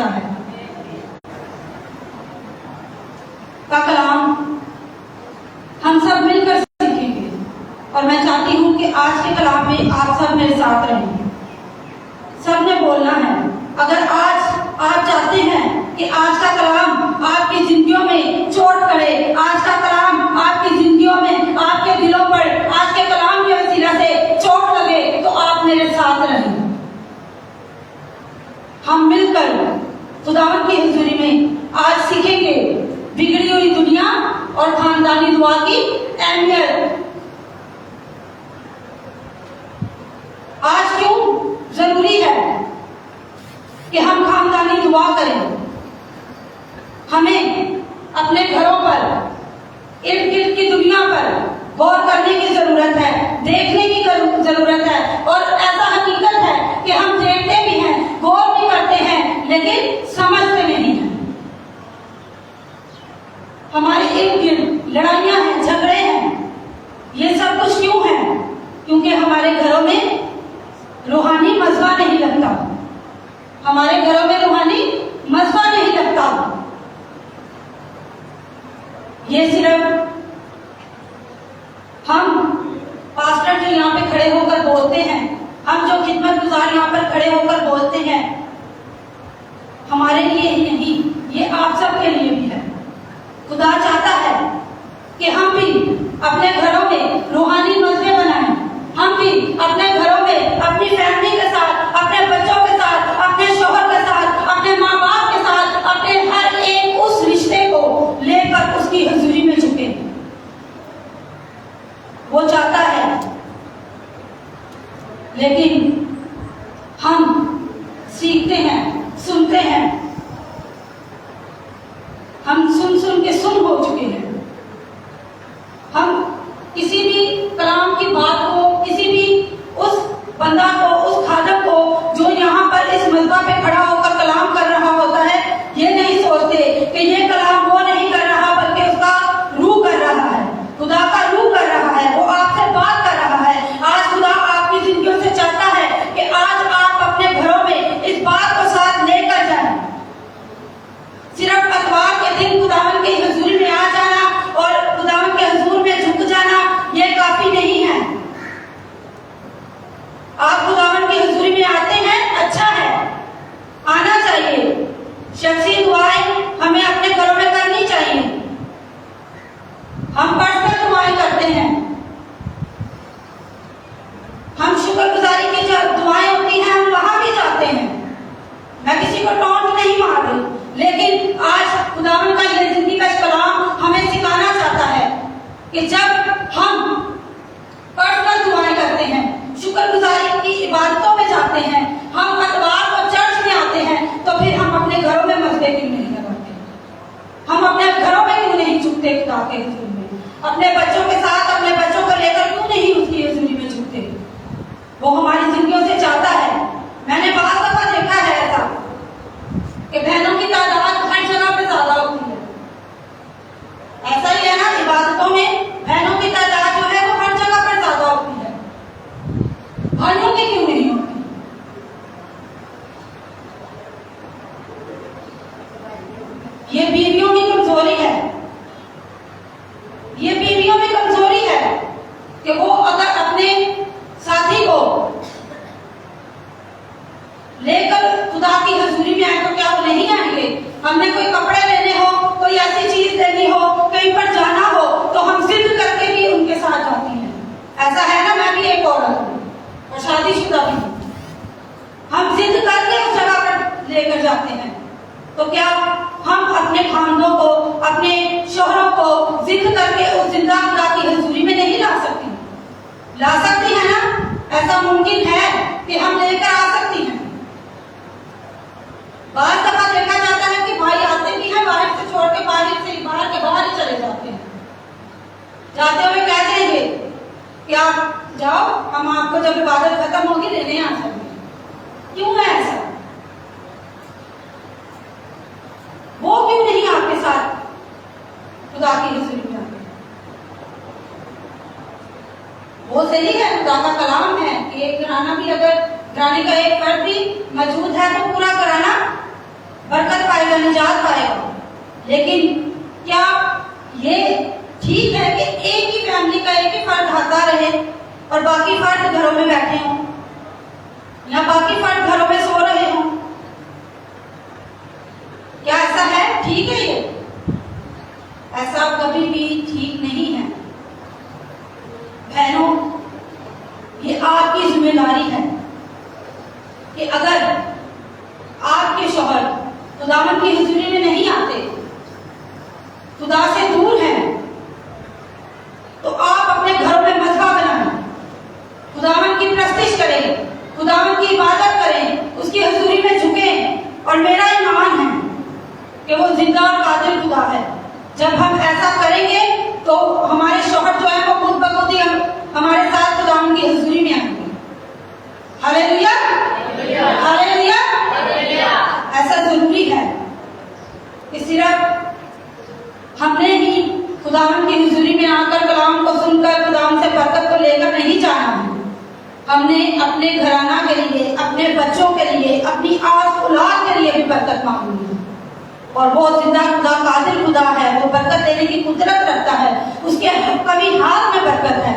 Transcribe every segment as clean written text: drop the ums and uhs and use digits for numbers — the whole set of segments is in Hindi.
है का कलाम हम सब मिलकर सीखेंगे। और मैं चाहती हूँ कि आज के कलाम में आप सब मेरे साथ रहें। सबने बोलना है। अगर आज आप चाहते हैं कि आज का कलाम आपकी जिंदगियों में चोट करे, आज का कलाम आपकी जिंदगियों में, आपके दिलों पर आज के कलाम के वसीला से चोट लगे, तो आप मेरे साथ रहें। हम मिलकर खुदावंद की हुजूरी में आज सीखेंगे बिगड़ी हुई दुनिया और खानदानी दुआ की अहमियत। आज क्यों जरूरी है कि हम खानदानी दुआ करें। हमें अपने घरों पर, इर्द गिर्द की दुनिया पर गौर करने की जरूरत है, देखने की जरूरत है। और ऐसा हकीकत है कि हम देखते भी हैं, गौर भी करते हैं, लेकिन समझते नहीं हैं। हमारे इर्द गिर्द लड़ाइयां हैं, झगड़े हैं। ये सब कुछ क्यों है? क्योंकि हमारे घरों में रूहानी मज़बा नहीं लगता। हमारे घरों में रूहानी मज़बा नहीं लगता। ये सिर्फ हम पास्टर जो यहाँ पे खड़े होकर बोलते हैं, हम जो खिदमत गुजार यहाँ पर खड़े होकर बोलते हैं, हमारे लिए ही नहीं, ये आप सब के लिए भी है। खुदा चाहता है कि हम भी अपने घरों में रूहानी मज़बे बनाएं। हम भी अपने घरों में अपनी फैमिली के साथ, अपने बच्चों के साथ, अपने शौहर के साथ, अपने माँ बाप के साथ, अपने हर एक उस रिश्ते को लेकर उसकी हुजूरी में झुके। वो चाहता है, लेकिन हम सीखते हैं, सुनते हैं। हम सुन के सुन हो चुके हैं। हम किसी भी कलाम की बात को, किसी भी उस बंदा को, उस खादम को जो यहाँ पर इस मज़बा पे खड़ा होकर कलाम कर रहा होता है, ये नहीं सोचते कि ये कलाम वो नहीं कर रहा, बल्कि उसका रूह कर रहा है, खुदा का रूह कर रहा है, वो आपसे बात कर रहा है। आज खुदा आपकी जिंदगियों से चाहता है कि आज आप अपने घरों में इस बात को साथ लेकर जाएं। सिर्फ अतवार के दिन खुदावंद की हुजूरी में आ जाना और खुदावंद के हुजूर में झुक जाना, ये काफी नहीं है। आप खुदावंद की हुजूरी में आते हैं, अच्छा है, आना चाहिए। शख्सी दुआएं हमें अपने घरों में करनी चाहिए। हम पर्सनल दुआएं करते हैं। हम शुक्रगुजारी की जो दुआएं होती हैं, हम वहां भी जाते हैं। मैं किसी को टोंट नहीं मार रही, लेकिन आज खुदावंद का ये जिंदगी का कलाम हमें सिखाना चाहता है कि जब हम पर्सनल दुआएं करते हैं, शुक्रगुजारी की इबादतों में जाते हैं, हम अतवार को चर्च में आते हैं, तो फिर हम अपने घरों में मज़बे क्यों नहीं लगाते? हम अपने घरों में क्यों नहीं झुकते खुदा के हुजूर में? अपने बच्चों के साथ, अपने बच्चों को लेकर क्यों नहीं उसकी हुजूरी में झुकते? वो हमारी जिंदगियों से चाहता है। मैंने बात दफा देखा है ऐसा कि बहनों की तादाद हर जगह पे ज्यादा होती है। ऐसा ही है ना, इबादतों में बहनों की तादाद जो है वो हर जगह पर ज्यादा होती है, भाइयों की क्यों नहीं होती? ये बीवियों की कमजोरी है। ये बीवियों में कमजोरी है कि वो अगर अपने साथी को लेकर खुदा की हुजूरी में आए तो क्या वो नहीं आएंगे? हमने कोई कपड़े लेने हो, कोई ऐसी चीज लेनी हो, कहीं पर जाना हो, तो हम जिद करके भी उनके साथ जाती हैं। ऐसा है ना, मैं भी एक औरत हूँ और शादीशुदा भी हूँ। हम जिद करके उस जगह पर लेकर जाते हैं। तो क्या हम अपने खानों को, अपने शौहरों को जिद करके उस जिंदा खुदा की हुजूरी में नहीं ला सकती? ला सकती है ना? ऐसा मुमकिन है कि हम लेकर आ सकती हैं। बात दफा देखा जाता है कि भाई आते भी हैं, बाहर से छोड़ के बाहर के बाहर ही चले जाते हैं। जाते हुए कह देंगे कि आप जाओ, हम आपको जब इबादत खत्म होगी लेने आ जाएंगे। क्यों है ऐसा? वो क्यों नहीं आपके साथ खुदा की हुजूरी में आते? वो सही है, खुदा का कलाम है कि एक घराना भी, अगर घराने का एक फर्द भी मौजूद है तो पूरा घराना बरकत पाएगा, निजात पाएगा। लेकिन क्या ये ठीक है कि एक ही फैमिली का एक ही फर्द खाता रहे और बाकी फर्द घरों में बैठे हों या बाकी फर्द घरों में सो रहे हों? क्या ऐसा है? ठीक है ये? ऐसा कभी भी ठीक नहीं है। बहनों, ये आपकी जिम्मेदारी है कि अगर आपके शौहर खुदावंद की हुजूरी में नहीं आते, खुदा से दूर हैं, तो आप अपने घरों में मज़बा बनाएं, खुदावंद की प्रस्तिश करें, खुदावंद की इबादत करें, उसकी हुजूरी में झुकें। और मेरा ईमान है कि वो जिंदा और कादिर खुदा है। जब हम ऐसा करेंगे तो हमारे शौहर जो है वो खुद ब खुद ही हमारे साथ खुदावंद की हुजूरी में आएंगे। Hallelujah, hallelujah. ऐसा जरूरी है कि सिर्फ हमने ही खुदावंद की हुजूरी में आकर कलाम को सुनकर खुदावंद से बरकत को लेकर नहीं जाना है। हमने अपने घराना के लिए, अपने बच्चों के लिए, अपनी आस औलाद के लिए भी बरकत मांगनी है। और वो जिंदा खुदा, कादिर खुदा है, वो बरकत देने की कुदरत रखता है, उसके कभी हाथ में बरकत है।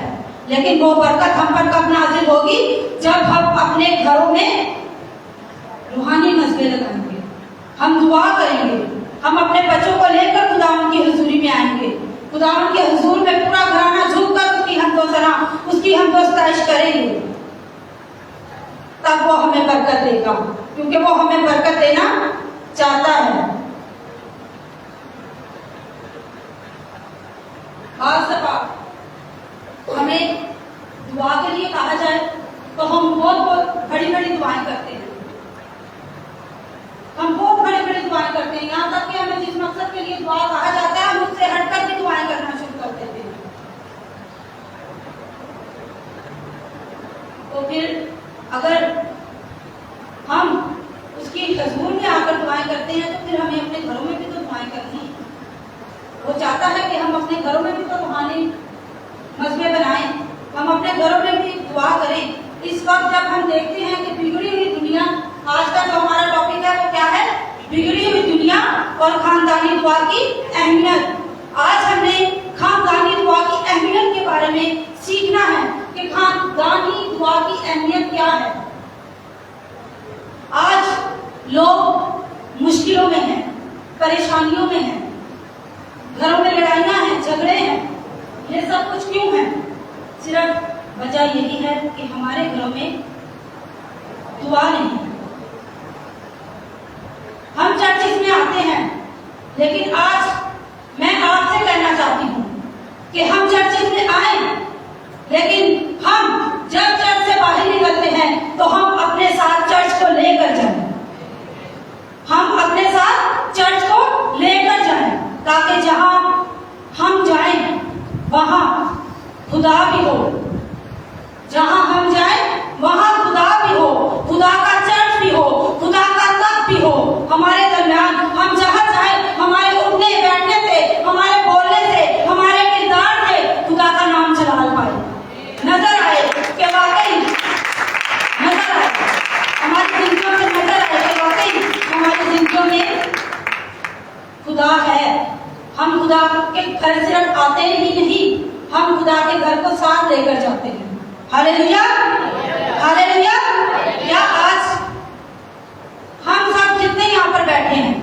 लेकिन वो बरकत हम पर कब नाज़िल होगी? जब हम अपने घरों में रूहानी मसबे लगाएंगे, हम दुआ करेंगे, हम अपने बच्चों को लेकर खुदावंद की हुजूरी में आएंगे, खुदावंद के हुजूर में पूरा घराना झुककर उसकी हमदोसना, उसकी हमदोस्ताइश करेंगे, तब वो हमें बरकत देगा, क्योंकि वो हमें बरकत देना चाहता है। हमें दुआ के लिए कहा जाए तो हम बहुत बड़ी बड़ी दुआएं करते हैं, हम बहुत बड़ी बड़ी दुआएं करते हैं। यहाँ तक कि हमें जिस मकसद के लिए दुआ कहा जाता है, हम उससे हटकर भी दुआएं करना शुरू कर देते हैं। तो फिर अगर हम उसकी हुजूर में आकर दुआएं करते हैं तो फिर हमें अपने घरों में भी तो दुआएं करनी है। वो चाहता है कि हम अपने घरों में भी तो रूहानी मसबे बनाएं, हम अपने घरों में भी दुआ करें। इस वक्त जब हम देखते हैं कि बिगड़ी हुई दुनिया, आज का जो हमारा टॉपिक है वो क्या है? बिगड़ी हुई दुनिया और खानदानी दुआ की अहमियत। आज हमने खानदानी दुआ की अहमियत के बारे में सीखना है कि खानदानी दुआ की अहमियत क्या है। आज लोग मुश्किलों में हैं, परेशानियों में हैं, घरों में लड़ाइयां हैं, झगड़े हैं। ये सब कुछ क्यों है? सिर्फ वजह यही है कि हमारे घरों में दुआ नहीं है। हम चर्चिस में आते हैं, लेकिन आज मैं आपसे कहना चाहती हूँ कि हम चर्चिस में आए, लेकिन हम जब चर्च से बाहर निकलते हैं तो हम अपने साथ चर्च को लेकर जाएं, हम अपने साथ चर्च को लेकर जाएं, ताकि जहां हम जाएं वहां खुदा भी हो, जहां हम जाएं वहां खुदा भी हो, खुदा का चर्च भी हो, खुदा का तख्त भी हो हमारे दरमियान। हम जहां जाएं, हमारे उठने बैठने से, हमारे बोलने से, हमारे किरदार से खुदा का नाम जलाल पाए, नजर आए कि वाकई, नजर आए हमारी जिंदगियों में, नजर आए कि वाकई हमारी जिंदगियों में खुदा है। हम खुदा के घर सिर्फ आते ही नहीं, हम खुदा के घर को साथ लेकर जाते हैं। Hallelujah, hallelujah. क्या आज हम सब जितने यहाँ पर बैठे हैं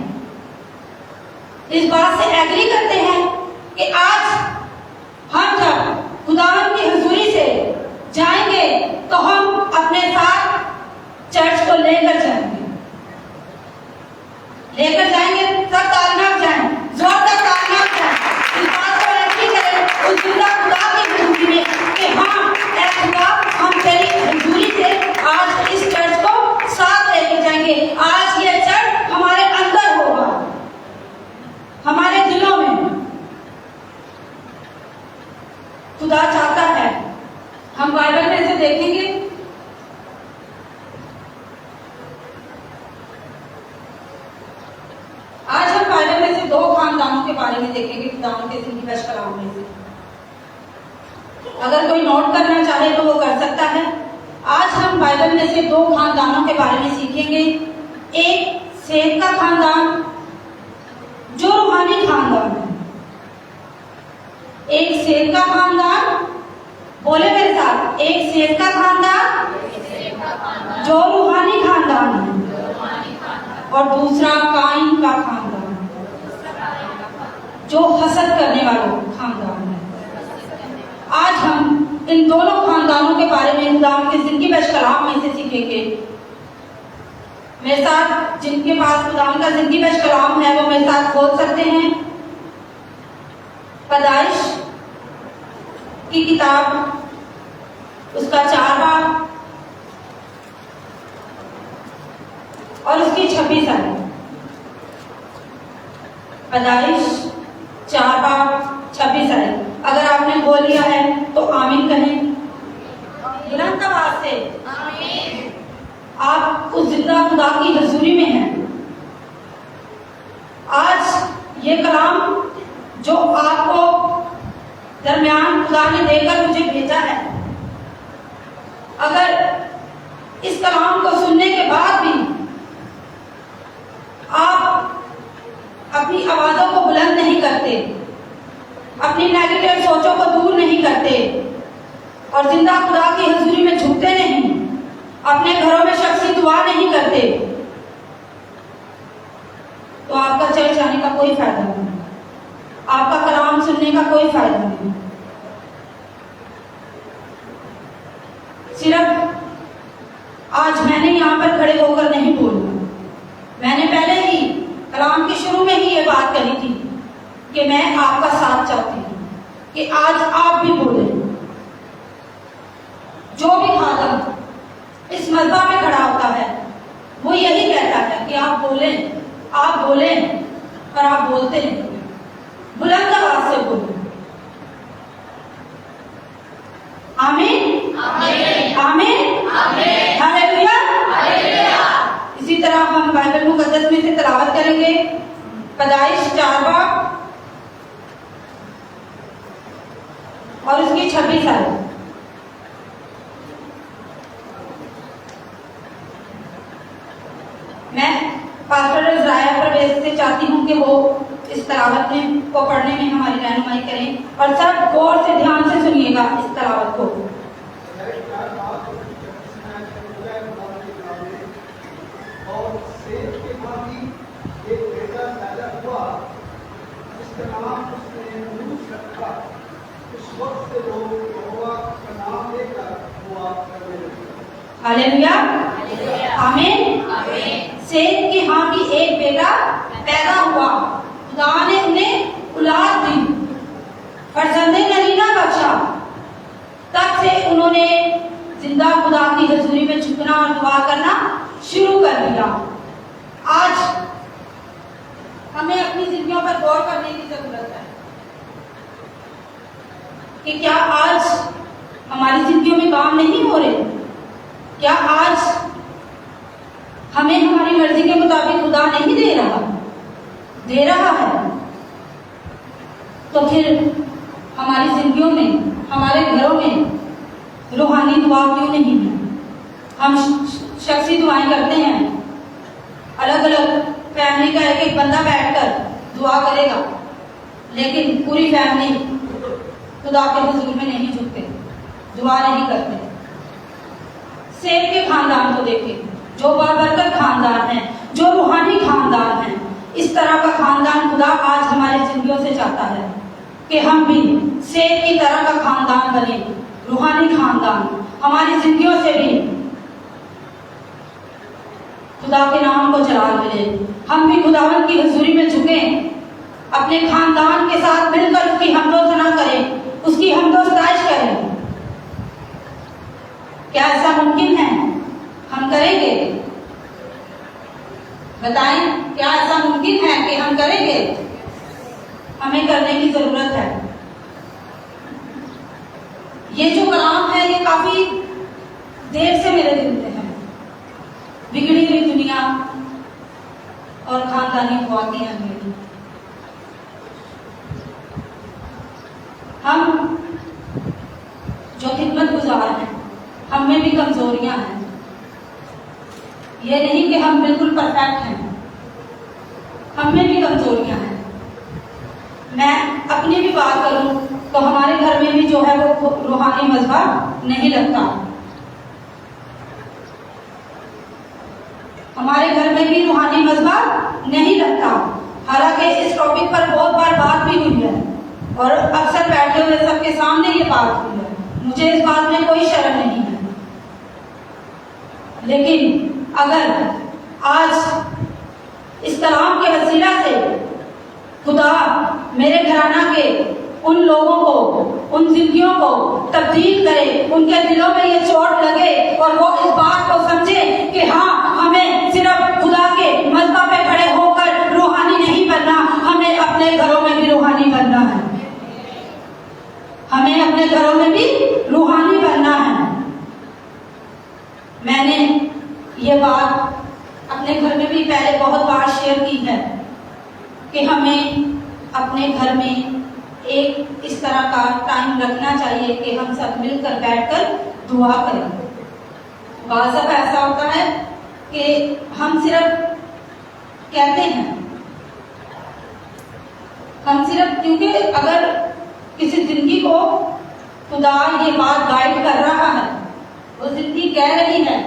इस बात से एग्री करते हैं कि आज हम जब खुदावंद की हुजूरी से जाएंगे तो हम अपने साथ चर्च को लेकर जाएंगे, लेकर जाएंगे। सब तालियां जाएं, जोरदार तालियां जाएं, इस बात को एग्री करें उस जिंदा खुदा की हुजूरी में कि हाँ ऐ खुदा, हम तेरी हुजूरी से आज इस चर्च को साथ लेकर जाएंगे। आज ये चर्च हमारे अंदर होगा, हमारे दिलों में। खुदा चाहता है, हम बाइबल में से देखेंगे, आज हम बाइबल में से दो खानदानों के बारे में देखेंगे खुदावंद के जिंदगी बख्श कलाम में से। अगर कोई नोट करना चाहे तो वो कर सकता है। आज हम बाइबल में से दो खानदानों के बारे में सीखेंगे। एक सेठ का खानदान जो रूहानी खानदान है, एक सेठ का खानदान, बोले मेरे साथ, एक सेठ का खानदान जो रूहानी खानदान है, और दूसरा काइन का खानदान जो हसद करने वालों खानदान है। आज हम इन दोनों खानदानों के बारे में खुदावंद की जिंदगी बख्श कलाम में से सीखेंगे। मेरे साथ जिनके पास खुदावंद का जिंदगी बख्श कलाम है वो मेरे साथ खोल सकते हैं पैदाइश की किताब, उसका 4 बाब और उसकी 26 आयत। पैदाइश 4 बाब 26 आयत। अगर आपने बोल लिया है तो आमीन कहें बुलंद आवाज से। आमीन। आप उस जिंदा खुदा की हजूरी में हैं। आज ये कलाम जो आपको दरमियान खुदा ने देकर मुझे भेजा है, अगर इस कलाम को सुनने के बाद भी आप अपनी आवाजों को बुलंद नहीं करते, अपनी नेगेटिव सोचों को दूर नहीं करते और जिंदा खुदा की हजूरी में झुकते नहीं, अपने घरों में शख्सी दुआ नहीं करते, तो आपका चर्च आने का कोई फायदा नहीं, आपका कलाम सुनने का कोई फायदा नहीं। सिर्फ आज मैंने यहाँ पर खड़े होकर नहीं बोलना, मैंने पहले ही कलाम के शुरू में ही ये बात कही थी कि मैं आपका साथ चाहती हूँ कि आज आप भी बोले। जो भी खादम इस मज़बा में खड़ा होता है वो यही कहता है कि आप बोलें, आप बोलें, पर आप बोलते हैं, बुलंद आवाज से बोलें। आमीन, आमीन, आमीन, आमीन, हालेलुया, हालेलुया। इसी तरह हम बाइबल मुकद्दस में से तिलावत करेंगे पैदाइश 4 बाब और उसकी 26 आयत। मैं पास्टर इज़राइल प्रवेश से चाहती हूँ कि वो इस तिलावत में को पढ़ने में हमारी रहनुमाई करें और सब गौर से ध्यान से सुनिएगा इस तिलावत को। हालेलुया, आमीन, आमीन। सेठ के यहाँ भी एक बेटा पैदा हुआ, खुदा ने उन्हें औलाद दी, फर्जंदे नरीना बख्शा। तब से उन्होंने जिंदा खुदा की हजूरी में झुकना और दुआ करना शुरू कर दिया। आज हमें अपनी जिंदगियों पर गौर करने की जरूरत है कि क्या आज हमारी जिंदगियों में काम नहीं हो रहे? क्या आज हमें हमारी मर्जी के मुताबिक खुदा नहीं दे रहा? दे रहा है तो फिर हमारी जिंदगियों में, हमारे घरों में रूहानी दुआ क्यों नहीं है? हम शख्सी दुआएं करते हैं, अलग अलग फैमिली का एक एक बंदा बैठकर दुआ करेगा, लेकिन पूरी फैमिली खुदा के हुजूर में नहीं झुकते, दुआ नहीं करते। सेठ के खानदान को देखें, जो बाबरकत खानदान है, जो रूहानी खानदान है, इस तरह का खानदान खुदा आज हमारी जिंदगियों से चाहता है कि हम भी सेठ की तरह का खानदान बने, रूहानी खानदान हमारी जिंदगियों से भी खुदा के नाम को जलाल मिले। हम भी खुदावंद की हजूरी में झुकें, अपने खानदान के साथ मिलकर उसकी हमदो सना करें, उसकी हमदो सताइश करें। क्या ऐसा मुमकिन है? हम करेंगे? बताएं, क्या ऐसा मुमकिन है कि हम करेंगे? हमें करने की जरूरत है। ये जो कलाम है ये काफी देर से मेरे दिल में है। बिगड़ी हुई दुनिया और खानदानी ख्वातियां मेरी, हम जो खिदमत गुजार हैं, हम में भी कमजोरियां हैं। ये नहीं कि हम बिल्कुल परफेक्ट हैं, हम में भी कमजोरियां हैं। मैं अपनी भी बात करूं तो हमारे घर में भी जो है वो रूहानी मजहब नहीं लगता। हमारे घर में भी रूहानी मजहब नहीं लगता। हालांकि इस टॉपिक पर बहुत बार बात भी हुई है और अक्सर बैठे हुए सबके सामने ये बात हुई है। मुझे इस बात में कोई शर्म नहीं है। लेकिन अगर आज इस कलाम के वसीला से खुदा मेरे घराना के उन लोगों को, उन जिंदगियों को तब्दील करे, उनके दिलों में ये चोट लगे और वो इस बात को समझे कि हाँ, हमें सिर्फ खुदा के मज़हब पे खड़े होकर रूहानी नहीं बनना, हमें अपने घरों में भी रूहानी बनना है। हमें अपने घरों में भी रूहानी बनना है। मैंने ये बात अपने घर में भी पहले बहुत बार शेयर की है कि हमें अपने घर में एक इस तरह का टाइम रखना चाहिए कि हम सब मिलकर बैठकर दुआ करें। बाज़ दफ़ा ऐसा होता है कि हम सिर्फ कहते हैं, हम सिर्फ, क्योंकि अगर किसी जिंदगी को खुदा ये बात गाइड कर रहा है, वो जिंदगी कह रही है,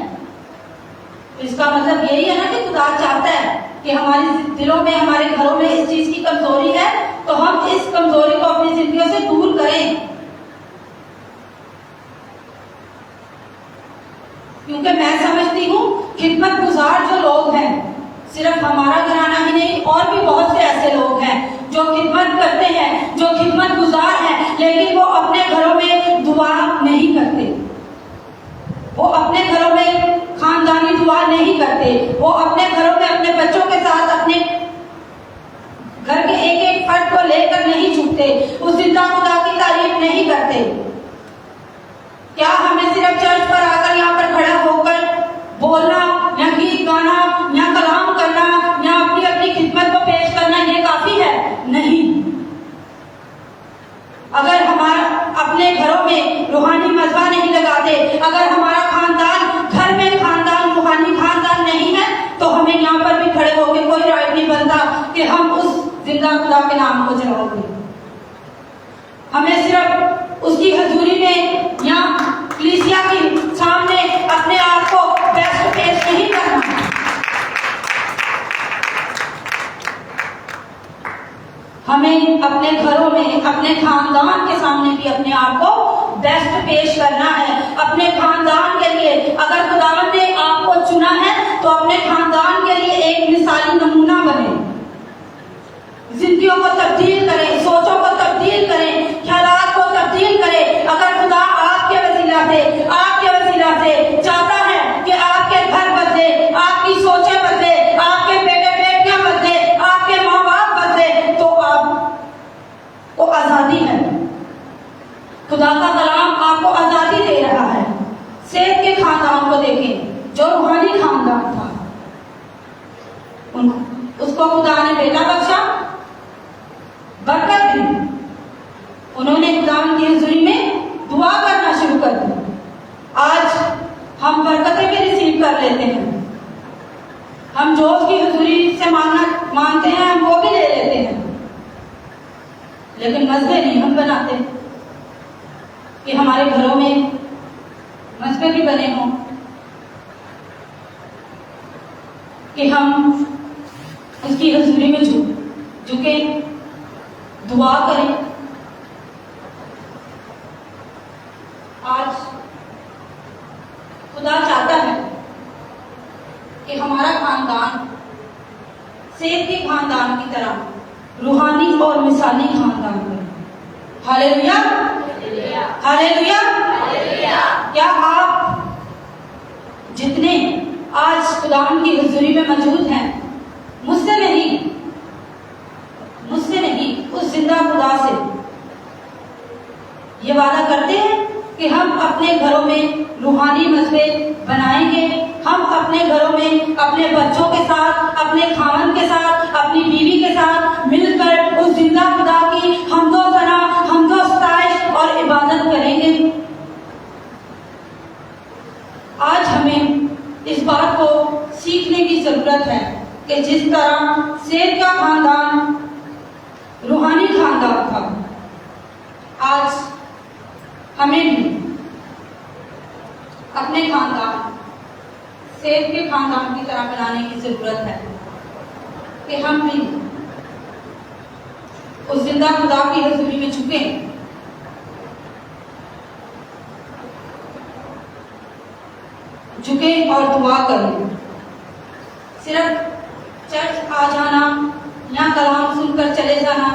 तो इसका मतलब यही है ना कि खुदा चाहता है कि हमारे दिलों में, हमारे घरों में इस चीज की कमजोरी है, तो हम इस कमजोरी को अपनी जिंदगियों से दूर करें। क्योंकि मैं समझती हूँ खिदमत गुजार जो लोग हैं, सिर्फ हमारा घराना ही नहीं, और भी बहुत से ऐसे लोग हैं जो खिदमत करते हैं, जो खिदमत गुजार हैं, लेकिन वो अपने घरों में दुआ नहीं करते। वो अपने घरों में खानदानी दुआ नहीं करते। वो अपने घरों में अपने बच्चों के साथ अपने घर के एक एक फर्द को लेकर नहीं झुकते, उस जिंदा खुदा की तारीफ नहीं करते। क्या हमें सिर्फ चर्च पर आकर यहाँ पर खड़ा होकर बोलना या गीत गाना या कलाम करना या अपनी अपनी खिदमत को पेश करना ये काफी है? नहीं। अगर हमारा अपने घरों में रूहानी मजबा नहीं लगाते, अगर हमारा खानदान, घर में खानदान रूहानी खानदान नहीं है, तो हमें यहाँ पर भी खड़े होकर कोई राइट नहीं बनता कि हम उस जिंदा खुदा के नाम को जलाओगे। हमें सिर्फ उसकी हजूरी में या कलीसिया के सामने अपने आप को बेस्ट पेश नहीं करना। हमें अपने घरों में, अपने खानदान के सामने भी अपने आप को बेस्ट पेश करना है। अपने खानदान के लिए, अगर खुदावंद ने आपको चुना है तो अपने खानदान के लिए एक मिसाली नमूना बने। जिंदगियों को तब्दील करें, सोचों को तब्दील करें, ख्यालात को तब्दील करें। अगर खुदा आपके वसीला से चाहता है कि आपके घर बदले, आपकी सोचें बदले, आपके बेटे बेटियां बदले, आपके माँ बाप बदले, तो आपको आजादी है। खुदा का कलाम आपको आजादी दे रहा है। सेठ के खानदान को देखें, जो रूहानी खानदान था, उसको खुदा ने बेटा बख्शा, बरकत दी। उन्होंने खुदा की हुजूरी में दुआ करना शुरू कर दी। आज हम बरकतें भी रिसीव कर लेते हैं। हम जो उसकी हुजूरी से मांगते हैं, हम वो भी ले लेते हैं, लेकिन मजबे नहीं हम बनाते कि हमारे घरों में मजबे भी बने हों, कि हम उसकी हुजूरी में झुके, दुआ करें। आज खुदा चाहता है कि हमारा खानदान सेठ के खानदान की तरह रूहानी और मिसाली खानदान बने। Hallelujah, hallelujah. क्या आप जितने आज खुदा की हुजूरी में मौजूद हैं, मुझसे नहीं, उस जिंदा खुदा से ये वादा करते हैं कि हम अपने घरों में रूहानी मजबे बनाएंगे। हम अपने घरों में अपने बच्चों के साथ, अपने खामन के साथ, अपनी बीवी के साथ मिलकर उस जिंदा खुदा की हमदो सना, हमदो सताइश और इबादत करेंगे। आज हमें इस बात को सीखने की जरूरत है कि कि जिस तरह सेठ का खानदान रूहानी खानदान था, आज हमें भी अपने खानदान सेठ के खानदान की तरह बनाने की जरूरत है कि हम भी उस जिंदा खुदा की हजूरी में झुके और दुआ करें। सिर्फ चर्च आ जाना या कलाम सुनकर चले जाना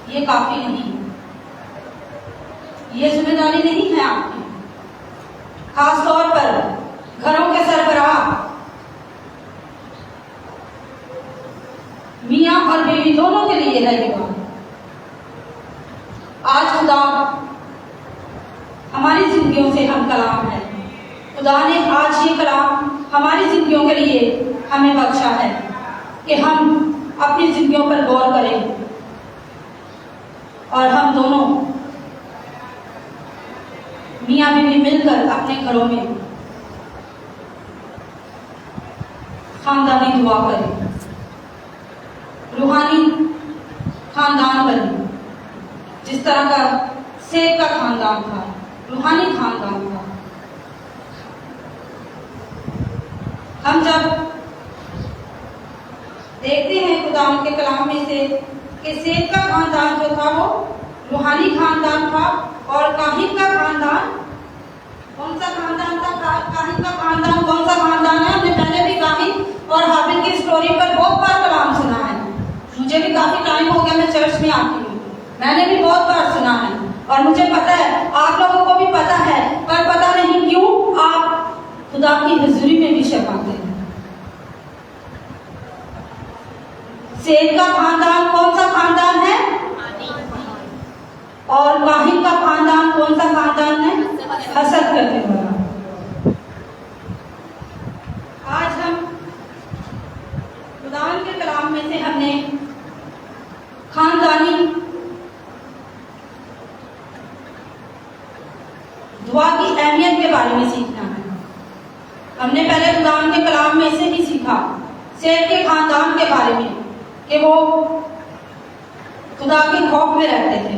ये काफी नहीं है, ये जिम्मेदारी नहीं है आपकी। खास तौर पर घरों के सरबराह मियां और बीवी दोनों के लिए है ये बात। आज खुदा हमारी जिंदगियों से हम कलाम है, खुदा ने आज ये कलाम हमारी जिंदगियों के लिए हमें बख्शा है कि हम अपनी जिंदगियों पर गौर करें और हम दोनों मियां बीवी मिलकर अपने घरों में खानदानी दुआ करें, रूहानी खानदान बने। जिस तरह का सेठ का खानदान था, रूहानी खानदान था। हम जब देखते हैं खुदा के कलाम में से कि सेठ का खानदान जो था वो रूहानी खानदान था, और काहिन का खानदान कौन सा खानदान था? काहिन का खानदान कौन सा खानदान है? हमने पहले भी काहिन और हाबिल की स्टोरी पर बहुत बार कलाम सुना है। मुझे भी काफी टाइम हो गया, मैं चर्च में आती हूँ, मैंने भी बहुत बार सुना है और मुझे पता है, आप लोगों को भी पता है, पर पता नहीं क्यों आप खुदा की हजूरी में भी शर्माते हैं। सेठ का खानदान कौन सा खानदान है? और काहिन का खानदान कौन सा खानदान है? हसद करने वाला। आज हम खुदा के कलाम में से हमने खानदानी दुआ की अहमियत के बारे में सीखना है। हमने पहले खुदा के कलाम में से ही सीखा सेठ के खानदान के बारे में कि वो खुदा के खौफ में रहते थे,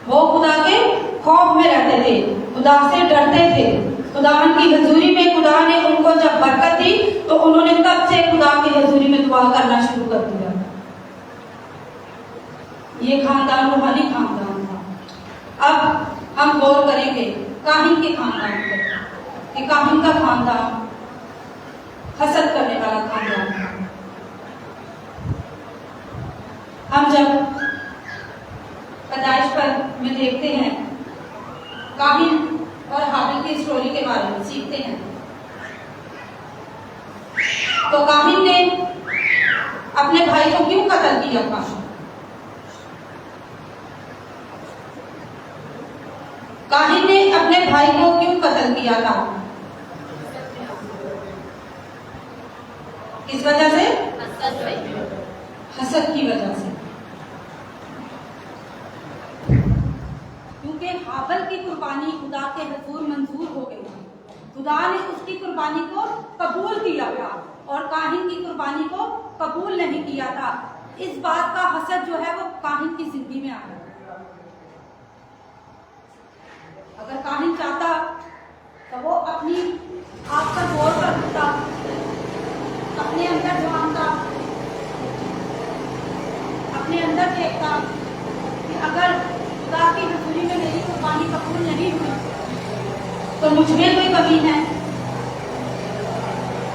वो खुदा के खौफ में रहते थे, खुदा से डरते थे। खुदा की हजूरी में खुदा ने उनको जब बरकत दी तो उन्होंने तब से खुदा की हजूरी में दुआ करना शुरू कर दिया। ये खानदान रूहानी खानदान था। अब हम गौर करेंगे काहिन के खानदान पर कि काहिन का खानदान हसद करने वाला खानदान था। हम जब पैदाइश पर में देखते हैं काहिन और हाबिल की स्टोरी के बारे में सीखते हैं, तो काहिन ने अपने भाई को क्यों कत्ल किया था? काहिन ने अपने भाई को क्यों कत्ल किया था? किस वजह से? हसद की वजह से। क्योंकि हाबिल की कुर्बानी खुदा के हुजूर मंजूर हो गई थी, खुदा ने उसकी कुर्बानी को कबूल किया था और काहिन की कुर्बानी को कबूल नहीं किया था। इस बात का हसद जो है वो काहिन की जिंदगी में आ गया। अगर काहिन चाहता तो वो अपनी आप पर गौर करता, अपने अंदर झांकता, अपने अंदर देखता कि अगर खुदा की हजूरी में मेरी कुर्बानी कबूल नहीं हुई तो मुझ में कोई कमी है।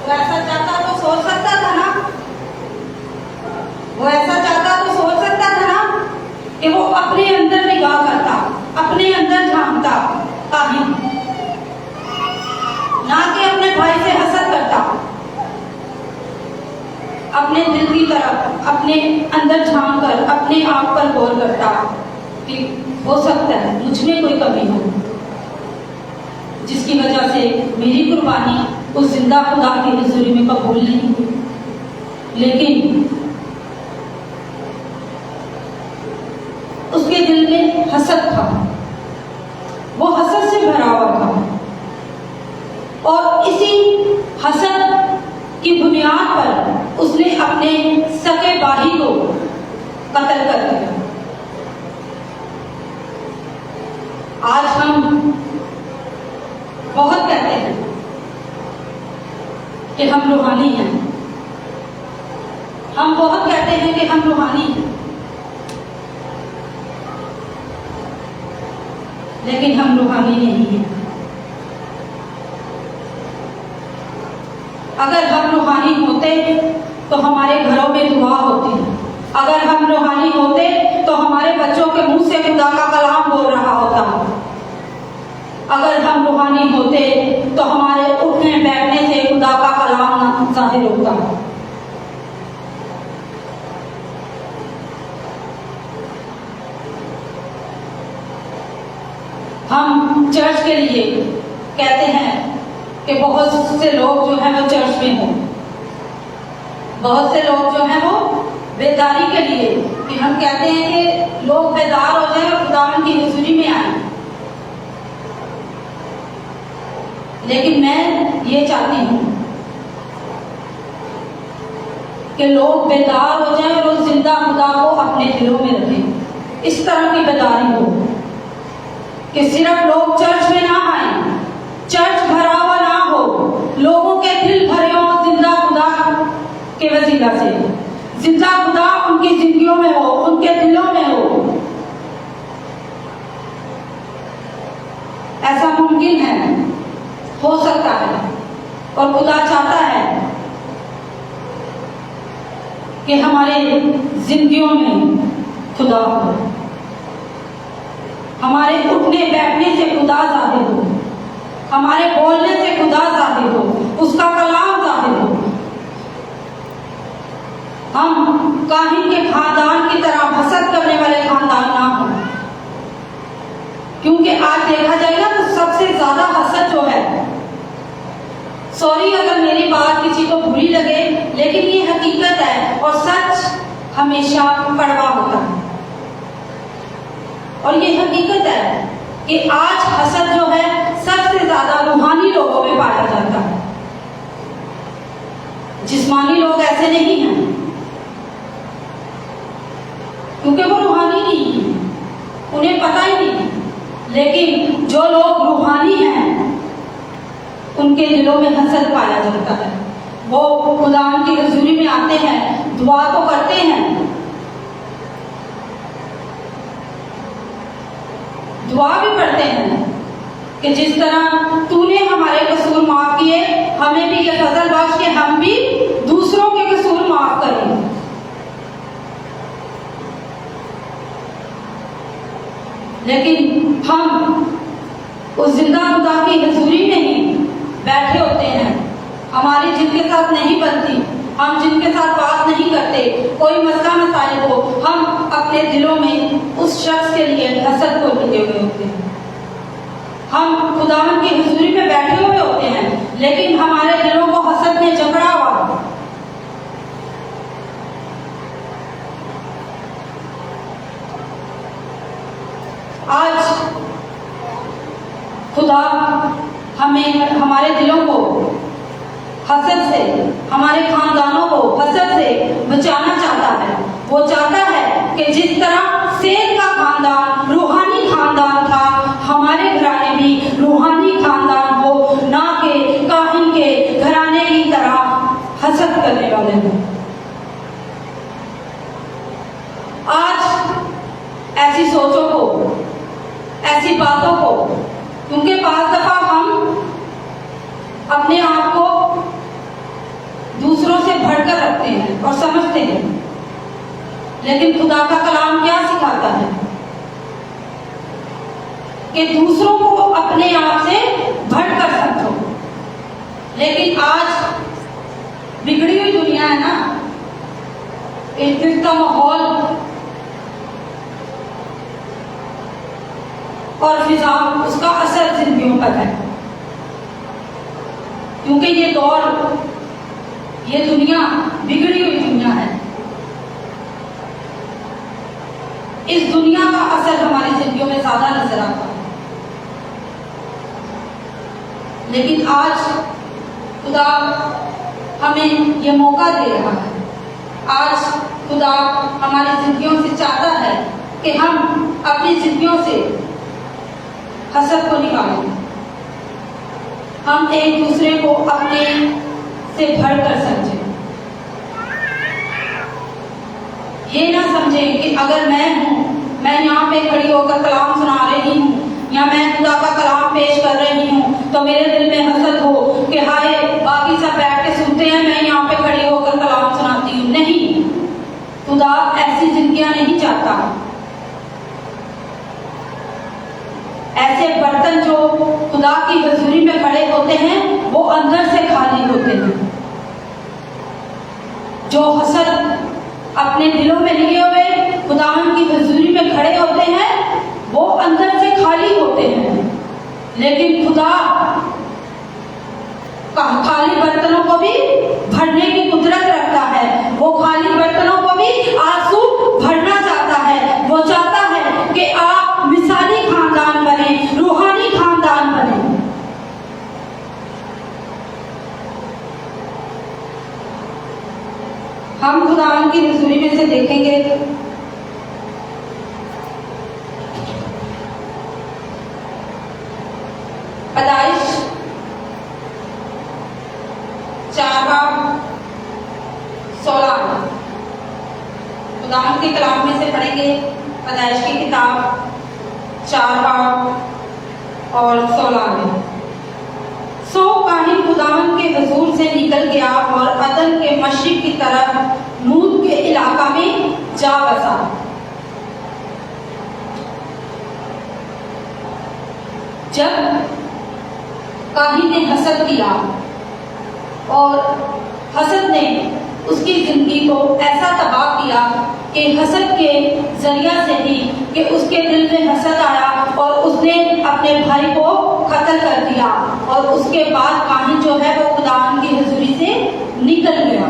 वो ऐसा चाहता तो सोच सकता था ना, वो ऐसा चाहता तो सोच सकता था ना कि वो अपने अंदर निगाह करता, अपने अंदर झांकता काहिन, ना कि अपने भाई से हसद करता। अपने दिल की तरफ अपने अंदर झांक कर अपने आप पर गौर करता कि हो सकता है मुझ में कोई कमी हो जिसकी वजह से मेरी कुर्बानी उस जिंदा खुदा की हजूरी में कबूल नहीं हुई। लेकिन उसके दिल में हसद था, वो हसद से भरा हुआ था और इसी हसद की बुनियाद पर उसने अपने सगे भाई को कत्ल कर दिया। आज हम बहुत कहते हैं कि हम रूहानी हैं, हम बहुत कहते हैं कि हम रूहानी हैं, लेकिन हम रूहानी नहीं हैं। अगर हम रूहानी होते तो हमारे घरों में दुआ होती, अगर हम रूहानी होते तो हमारे बच्चों के मुंह से खुदा का कलाम बोल रहा होता, अगर हम रूहानी होते तो हमारे उठने बैठने से खुदा का कलाम जाहिर होता। हम चर्च के लिए कहते हैं कि बहुत से लोग जो है वो चर्च में हो, बहुत से लोग जो है वो बेदारी के लिए, कि हम कहते हैं कि लोग बेदार हो जाए और खुदावन की हुजूरी में आए। लेकिन मैं ये चाहती हूँ कि लोग बेदार हो जाए और उस जिंदा खुदा को अपने दिलों में रखें। इस तरह की बेदारी हो कि सिर्फ लोग चर्च में ना आए, चर्च भरा हुआ ना हो, लोगों के दिल भरे हो जिंदा खुदा के वसीला से, जिंदा खुदा उनकी जिंदगियों में हो, उनके दिलों में हो। ऐसा मुमकिन है, हो सकता है, और खुदा चाहता है कि हमारे जिंदगियों में खुदा हो, हमारे उठने बैठने से खुदा जाहिर हो, हमारे बोलने से खुदा जाहिर हो, उसका कलाम जाहिर हो। हम काहिन के खानदान की तरह हसद करने वाले खानदान ना हो, क्योंकि आज देखा जाएगा तो सबसे ज्यादा हसद जो है, सॉरी अगर मेरी बात किसी को बुरी लगे, लेकिन ये हकीकत है और सच हमेशा कड़वा होता है। और ये हकीकत है कि आज हसद जो है सबसे ज्यादा रूहानी लोगों में पाया जाता है। जिस्मानी लोग ऐसे नहीं हैं, क्योंकि वो रूहानी नहीं है, उन्हें पता ही नहीं। लेकिन जो लोग रूहानी हैं उनके दिलों में हसद पाया जाता है। वो खुदा की हुजूरी में आते हैं, दुआ तो करते हैं, दुआ भी पढ़ते हैं कि जिस तरह तूने हमारे कसूर माफ किए, हमें भी ये फजल बख्श के हम भी दूसरों के कसूर माफ करें। लेकिन हम उस जिंदा खुदा की हुजूरी में ही बैठे होते हैं, हमारी जिनके साथ नहीं बनती, हम जिनके साथ बात नहीं करते, कोई मसला मसाइल हो, हम अपने दिलों में उस शख्स के लिए हसद को लिए हुए होते हैं। हम खुदावन की हुजूरी में बैठे हुए होते हैं, लेकिन हमारे दिलों को हसद ने जकड़ा हुआ। आज खुदा हमें, हमारे दिलों को हसद से, हमारे खानदानों को हसद से बचाना चाहता है। वो चाहता है कि जिस तरह सेठ का खानदान रूहानी खानदान था, हमारे घराने भी रूहानी खानदान हो, ना कि काहिन के घराने की तरह हसद करने वाले हो। आज ऐसी सोचों को, ऐसी बातों को, क्योंकि बात दफा हम अपने आप को दूसरों से बढ़कर रखते हैं और समझते हैं, लेकिन खुदा का कलाम क्या सिखाता है कि दूसरों को अपने आप से बढ़कर समझो। लेकिन आज बिगड़ी हुई दुनिया है ना, इसका माहौल और फिजा, उसका असर जिंदगियों पर है, क्योंकि ये दौर, ये दुनिया बिगड़ी हुई दुनिया है। इस दुनिया का असर हमारी जिंदगियों में ज्यादा नजर आता है। लेकिन आज खुदा हमें ये मौका दे रहा है। आज खुदा हमारी जिंदगियों से चाहता है कि हम अपनी जिंदगियों से हसद को निकालें, हम एक दूसरे को अपने से बढ़कर समझें। ये ना समझें कि अगर मैं यहाँ पे खड़ी होकर कलाम सुना रही हूँ या मैं खुदा का कलाम पेश कर रही हूँ तो मेरे दिल में हसद हो कि हाय बाकी सब बैठ के सुनते हैं, मैं यहाँ पे खड़ी होकर कलाम सुनाती हूँ। नहीं, खुदा ऐसी जिंदगियां नहीं चाहता। ऐसे बर्तन जो खुदा की हजूरी में खड़े होते हैं वो अंदर से खाली होते हैं। जो हसद अपने दिलों में लिए हुए खुदावन की हजूरी में खड़े होते हैं वो अंदर से खाली होते हैं। लेकिन खुदा खाली बर्तनों को भी भरने की कुदरत रखता है। वो खाली बर्तनों को भी आंसू भरना चाहता है। वो चाहता है कि आप मिसाली खानदान बने, रूहानी खानदान बने। हम खुदावन की हुजूरी में से देखेंगे पैदाइश 4:16 खुदावन के कलाम में से पढ़ेंगे। पैदाइश की किताब 4:16 में सो काहिन खुदावन के हुजूर से निकल गया और अदन के मशरिक की तरफ नूद के इलाका में जा बसा। जब काहिन ने हसद किया और हसद ने उसकी जिंदगी को ऐसा तबाह किया कि हसद के जरिया से ही कि उसके दिल में हसद आया और उसने अपने भाई को कत्ल कर दिया। और उसके बाद काहिन जो है वो खुदावन की हुजूरी से निकल गया।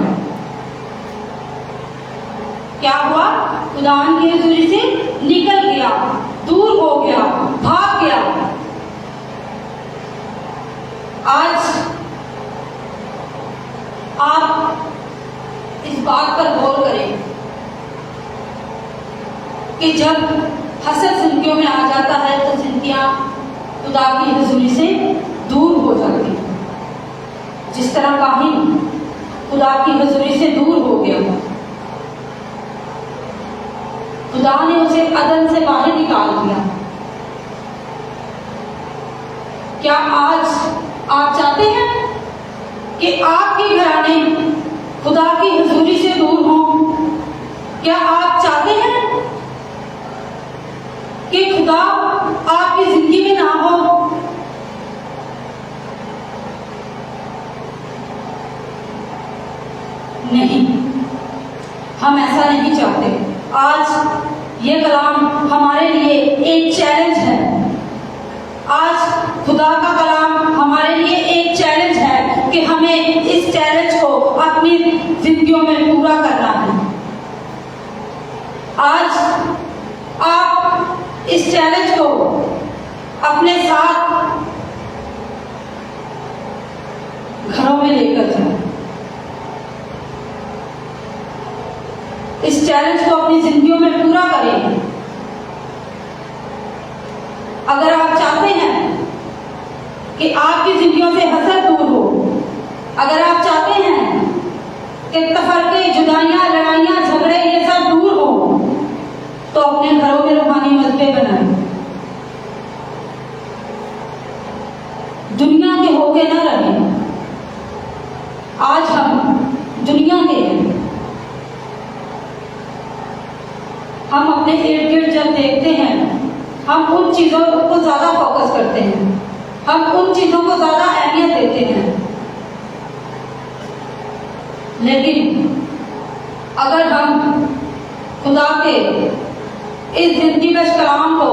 क्या हुआ? खुदावन की हुजूरी से निकल गया, दूर हो गया, भाग गया। आज आप इस बात पर गौर करें कि जब हसद जिंदगियों में आ जाता है तो जिंदगियां खुदा की हुजूरी से दूर हो जाती हैं। जिस तरह काहिन खुदा की हुजूरी से दूर हो गया, खुदा ने उसे अदन से बाहर निकाल दिया। क्या आज आप चाहते हैं कि आपके घराने खुदा की हुजूरी से दूर हों? क्या आप चाहते हैं कि खुदा आपकी जिंदगी में ना हो? नहीं, हम ऐसा नहीं चाहते। आज ये कलाम हमारे लिए एक चैलेंज है। आज खुदा का कलाम हमारे लिए एक चैलेंज है कि हमें इस चैलेंज को अपनी जिंदगियों में पूरा करना है। आज आप इस चैलेंज को अपने साथ घरों में लेकर जाएं। इस चैलेंज को अपनी जिंदगियों में पूरा करें। अगर आप चाहते हैं कि आपकी जिंदगियों से हसद दूर हो, अगर आप चाहते हैं कि तफरके, जुदाइयां, लड़ाइयां, झगड़े ये सब दूर हो, तो अपने घरों में रूहानी मस्जिदें बनाएं। दुनिया के होके न रहें। आज हम दुनिया के हैं। हम अपने इर्द गिर्द जब देखते हैं, हम उन चीजों को ज्यादा फोकस करते हैं, हम उन चीजों को ज्यादा अहमियत देते हैं। लेकिन अगर हम खुदा के इस जिंदगी बख्श कलाम को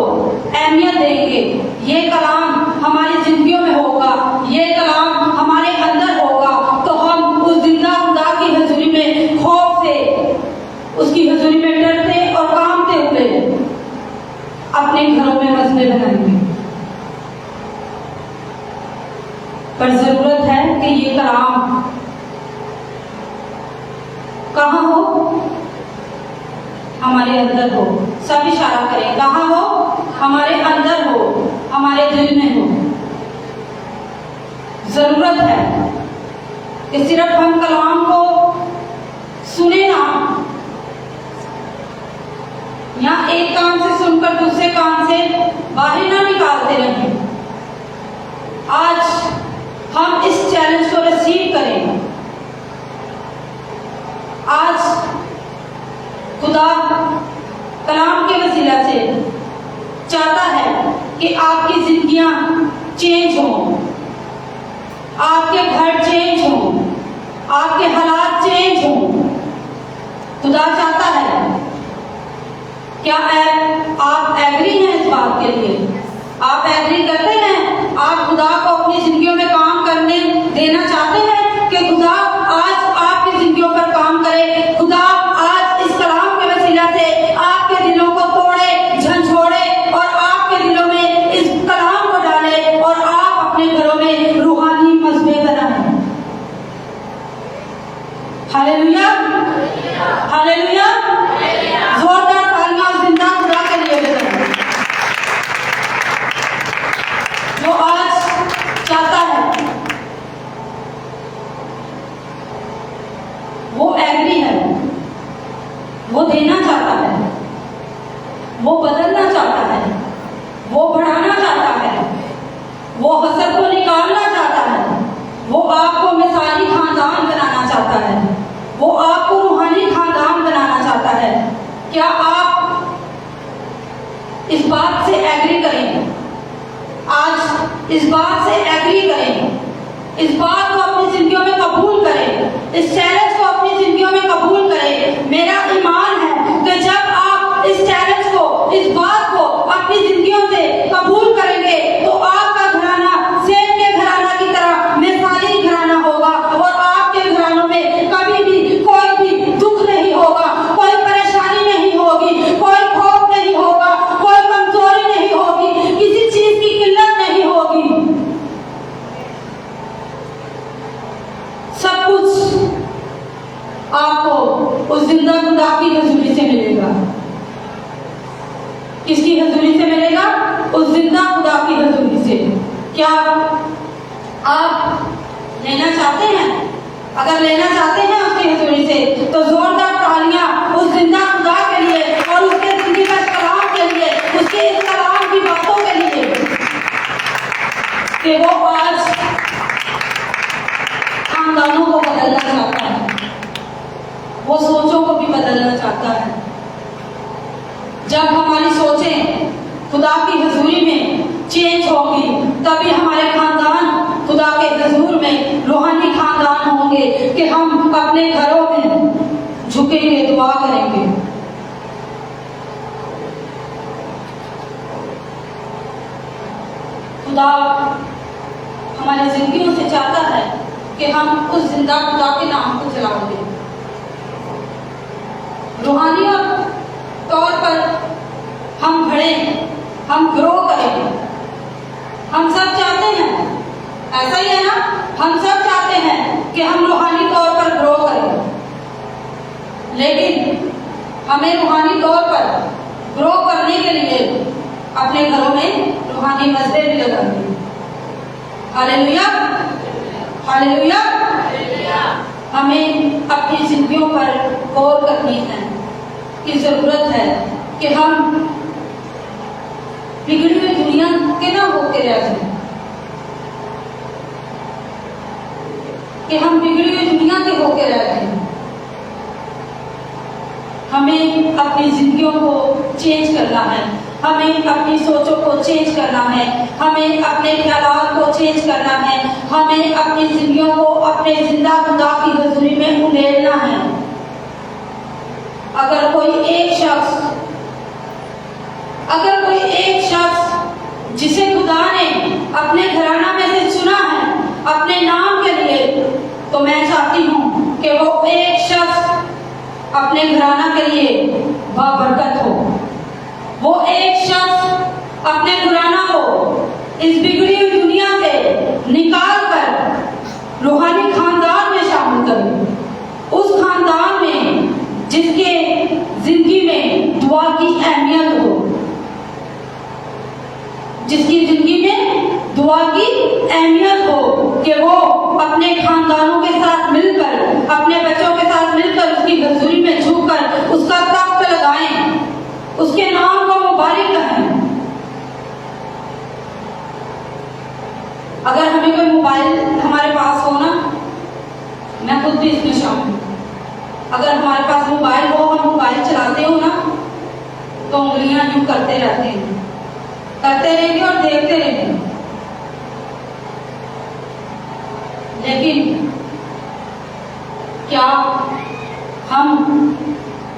अहमियत देंगे, ये कलाम हमारी जिंदगियों में होगा, ये कलाम हमारे अंदर होगा, तो हम उस जिंदा खुदा की हुजूरी में खौफ से, उसकी हुजूरी में डरते और कांपते हुए अपने घरों में मस्जिदें बनाएंगे। पर जरूरत है कि ये कलाम हमारे अंदर हो। सब इशारा करें, कहाँ हो? हमारे अंदर हो, हमारे दिल में हो। जरूरत है कि सिर्फ हम कलाम को सुने ना, या एक कान से सुनकर दूसरे कान से बाहर ना निकालते रहें। आज हम इस चैलेंज को रिसीव करें। आज खुदा कलाम के वसीला से चाहता है कि आपकी जिंदगियां चेंज हों, आपके घर चेंज हों, आपके हालात चेंज हों। खुदा चाहता है। क्या आप एग्री हैं इस बात के लिए? आप एग्री करते हैं? आप खुदा को अपनी जिंदगियों में काम करने देना चाहते हैं कि खुदा आज आपकी जिंदगियों पर काम करे? खुदा आज इस कलाम के वसीला से आपके दिलों को तोड़े, झंझोड़े और आपके दिलों में इस कलाम को डाले और आप अपने घरों में रूहानी मजबे बनाएं। Hallelujah, hallelujah. जोरदार तालियां जिंदा खुदा के लिए बजाएं, जो आज चाहता है, वो एग्री है, वो देना चाहता है, वो बदलना चाहता है, वो बढ़ाना चाहता है, वो हसद को निकालना चाहता है, वो आपको मिसाली खानदान बनाना चाहता है, वो आपको रूहानी खानदान बनाना चाहता है। क्या आप इस बात से एग्री करें? आज इस बात से एग्री करें, इस बात को अपनी जिंदगियों में कबूल करें, इस चैलेंज को अपनी जिंदगियों में कबूल करें। मेरा ईमान है कि जब आप इस चैलेंज को, इस बात को अपनी जिंदगियों से कबूल करेंगे तो आपका घराना सेब के घराना की तरह मिसाली घराना होगा और आपके घरानों में कभी भी कोई भी दुख नहीं होगा, कोई परेशानी नहीं होगी, कोई खौफ नहीं होगा, कोई कमजोरी नहीं होगी, किसी चीज की किल्लत नहीं होगी। सब कुछ आपको उस जिंदा खुदा की हजूरी से मिलेगा। किसकी हजूरी से मिलेगा? उस जिंदा खुदा की हजूरी से। क्या आप लेना चाहते हैं? अगर लेना चाहते हैं उसकी हजूरी से तो जोरदार तालियां उस जिंदा खुदा के लिए और उसके जिंदगी का कलाम के लिए, उसके इस कलाम की बातों के लिए कि वो आज खानदानों को बदलना चाहता है, वो सोचों को भी बदलना चाहता है। जब हमारी सोचें खुदा की हजूरी में चेंज होगी तभी हमारे खानदान खुदा के हजूर में रूहानी खानदान होंगे कि हम अपने घरों में झुकेंगे, दुआ करेंगे। खुदा हमारी जिंदगियों से चाहता है कि हम उस जिंदा खुदा के नाम को चलाएंगे। रूहानी तौर पर हम बढ़े, हम ग्रो करें। हम सब चाहते हैं, ऐसा ही है ना? हम सब चाहते हैं कि हम रूहानी तौर पर ग्रो करें, लेकिन हमें रूहानी तौर पर ग्रो करने के लिए अपने घरों में रूहानी मस्जिद भी लगानी। Hallelujah, hallelujah. हमें अपनी जिंदगियों पर गौर करनी है कि जरूरत है कि हम बिगड़ी हुई दुनिया के ना होके रह जाए, कि हम बिगड़ी हुई दुनिया के होके रह जाए। हमें अपनी जिंदगियों को चेंज करना है, हमें अपनी सोचों को चेंज करना है, हमें अपने ख्यालात को चेंज करना है, हमें अपनी जिंदगियों को अपने जिंदा खुदा की हजूरी में उंडेलना है। अगर कोई एक शख्स जिसे खुदा ने अपने घराना में से चुना है अपने नाम के लिए, तो मैं चाहती हूँ कि वो एक शख्स अपने घराना के लिए बाबरकत हो। वो एक शख्स अपने घराना को इस बिगड़ी हुई दुनिया से निकाल कर रूहानी खानदान में शामिल करे, उस खानदान में जिसके जिंदगी में दुआ की अहमियत हो, जिसकी जिंदगी में दुआ की अहमियत हो कि वो अपने खानदानों के साथ मिलकर, अपने बच्चों के साथ मिलकर उसकी हजूरी में झुककर उसका तख्त लगाएं, उसके नाम को मुबारक कहें। अगर हमें कोई मोबाइल हमारे पास हो ना, मैं खुद भी इसमें शामिल हूँ, अगर हमारे पास मोबाइल हो, हम मोबाइल चलाते हो ना, तो उंगलियां यूं करते रहते हैं, करते रहेंगे और देखते रहेंगे। लेकिन क्या हम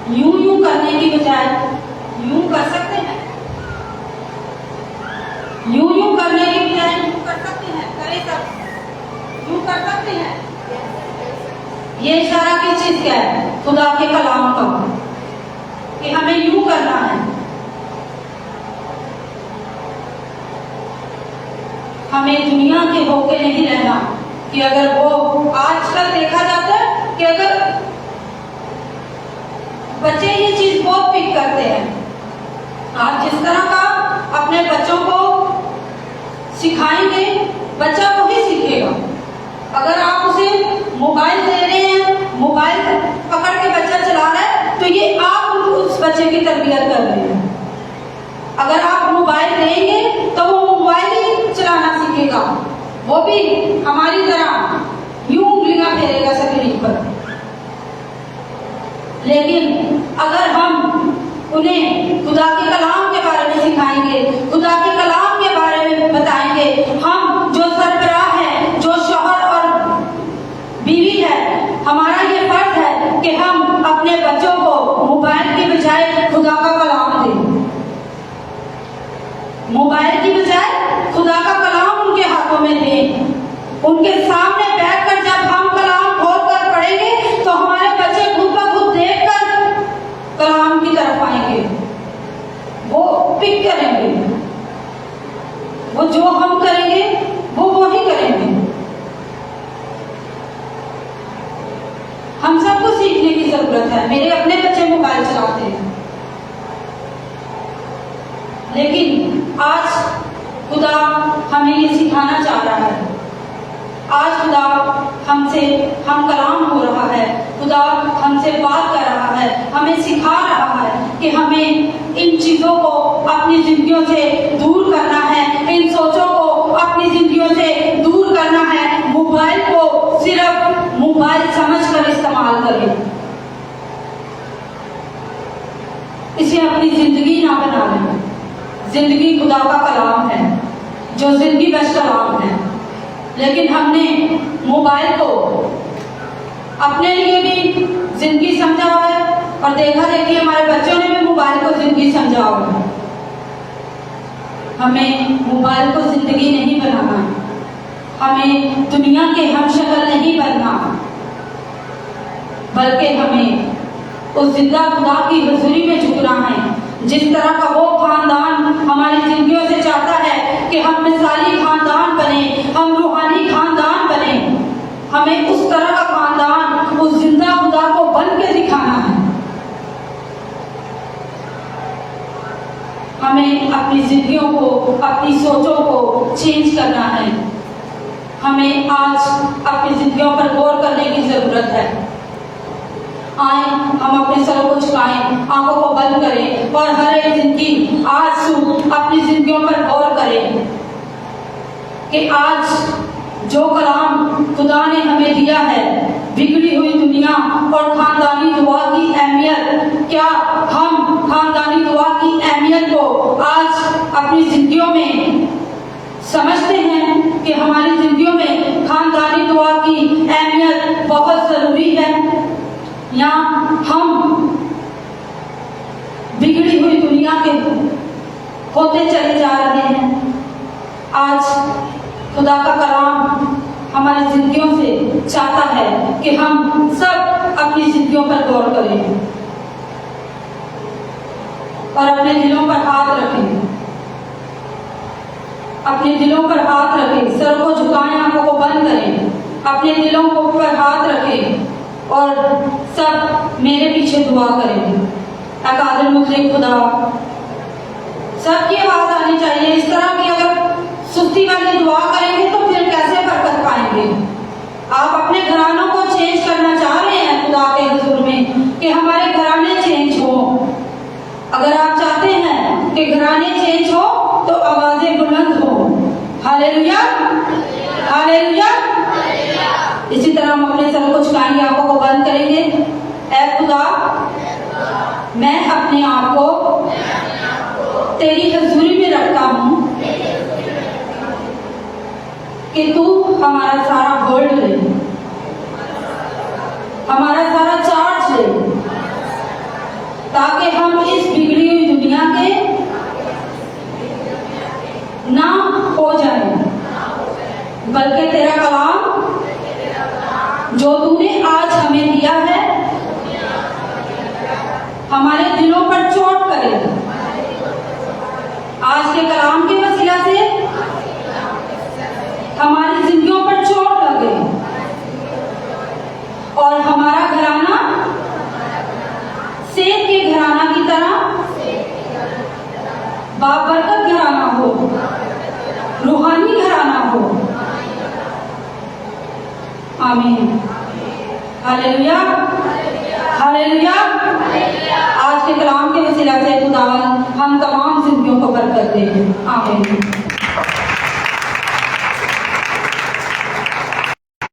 यूं करने की बजाय यूं कर सकते हैं? यूं करने की बजाय यूं कर सकते हैं? करें सब यूं कर सकते हैं? ये इशारा किस चीज का है? खुदा के कलाम का, कि हमें यूं करना है। हमें दुनिया के होके नहीं रहना कि अगर वो आजकल देखा जाता है कि अगर बच्चे ये चीज बहुत पिक करते हैं, आप जिस तरह का अपने बच्चों को सिखाएंगे बच्चा वही सीखेगा। अगर आप उसे मोबाइल दे रहे हैं, मोबाइल पकड़ के बच्चा चला रहा है, तो ये आप उस बच्चे की तरबियत कर रहे हैं। अगर आप मोबाइल देंगे तो वो मोबाइल ही चलाना सीखेगा, वो भी हमारी तरह यूं उंगलियां फेरेगा स्क्रीन पर। लेकिन अगर हम उन्हें खुदा के कलाम के बारे में सिखाएंगे, खुदा के कलाम के बारे में बताएंगे, हम जो सरबराह है, जो शौहर और बीवी है, हमारा ये फर्ज है कि हम अपने बच्चों को मोबाइल की बजाय खुदा का कलाम दें। मोबाइल की बजाय खुदा का कलाम उनके हाथों में दें। उनके सामने बैठकर जब हम कलाम खोलकर पढ़ेंगे तो हमारे बच्चे खुद ब खुद देखकर कलाम की तरफ आएंगे, वो पिक करेंगे, वो जो हम करेंगे वो वही करेंगे। हम सबको सीखने की जरूरत है। मेरे अपने बच्चे मोबाइल चलाते हैं, लेकिन आज खुदा हमें ये सिखाना चाह रहा है। आज खुदा हमसे हम कलाम हो रहा है, खुदा हमसे बात कर रहा है, हमें सिखा रहा है कि हमें इन चीजों को अपनी जिंदगियों से दूर करना है, इन सोचों को अपनी जिंदगियों से दूर करना है। मोबाइल को सिर्फ मोबाइल समझकर इस्तेमाल करें, इसे अपनी जिंदगी ना बना लें। जिंदगी खुदा का कलाम है, जो जिंदगी बस कलाम है। लेकिन हमने मोबाइल को अपने लिए भी जिंदगी समझा हुआ है, और देखा देखिए हमारे बच्चों ने भी मोबाइल को जिंदगी समझा हुआ है। हमें मोबाइल को जिंदगी नहीं बनाना, हमें दुनिया के हमशक्ल नहीं बनना, बल्कि हमें उस जिंदा खुदा की हुजूरी में झुकना है। जिस तरह का वो खानदान हमारी जिंदगियों से चाहता है कि हम मिसाली खानदान बने, हम रूहानी खानदान बने, हमें उस तरह का खानदान, उस जिंदा खुदा को बन के दिखाना है। हमें अपनी जिंदगियों को, अपनी सोचों को चेंज करना है। हमें आज अपनी जिंदगियों पर गौर करने की जरूरत है। आए हम अपने सरों को झुकाएं, आंखों को बंद करें और हर एक जिंदगी आज अपनी जिंदगियों पर गौर करें कि आज जो कलाम खुदा ने हमें दिया है, बिगड़ी हुई दुनिया और खानदानी दुआ की अहमियत, क्या हम खानदानी दुआ की अहमियत को आज अपनी जिंदगियों में समझते हैं कि हमारी जिंदगियों में खानदानी दुआ की अहमियत बहुत जरूरी है, या हम बिगड़ी हुई दुनिया के होते चले जा रहे हैं? आज खुदा का कलाम हमारी जिंदगियों से चाहता है कि हम सब अपनी जिंदगियों पर गौर करें और अपने दिलों पर हाथ रखें, अपने दिलों पर हाथ रखें, सर को झुकाएं, आंखों को बंद करें, अपने दिलों को पर हाथ रखें और सब मेरे पीछे दुआ करें। कादिर मुतलक खुदा, सबकी आवाज आनी चाहिए। इस तरह की अगर सुस्ती वाली दुआ करेंगे तो फिर कैसे बरकत पाएंगे। आप अपने घरानों को चेंज करना चाह रहे हैं खुदा के हुजूर में कि हमारे घराने चेंज हो। अगर आप चाहते हैं कि घराने चेंज हो तो आवाजें बुलंद हो। Hallelujah, hallelujah. इसी तरह हम अपने सर को झुकाएंगे, आंखों को बंद करेंगे। ऐ खुदा, मैं अपने आप को तेरी हजूरी में रखता हूँ कि तू हमारा सारा होल्ड ले, हमारा सारा चार्ज ले, ताकि हम इस बिगड़ी हुई दुनिया के ना हो जाए, बल्कि तेरा कलाम जो तूने आज हमें दिया है हमारे दिलों पर चोट करे। आज के कलाम के वसीला से हमारी जिंदगियों पर चोट लगे और हमारा घराना सेब के घराना की तरह बाबरकत घराना हो, रूहानी घराना हो। आमीन। Hallelujah, hallelujah. आज के कलाम के वसीला से खुदावन हम तमाम जिंदगियों को बरकत दे। आमीन।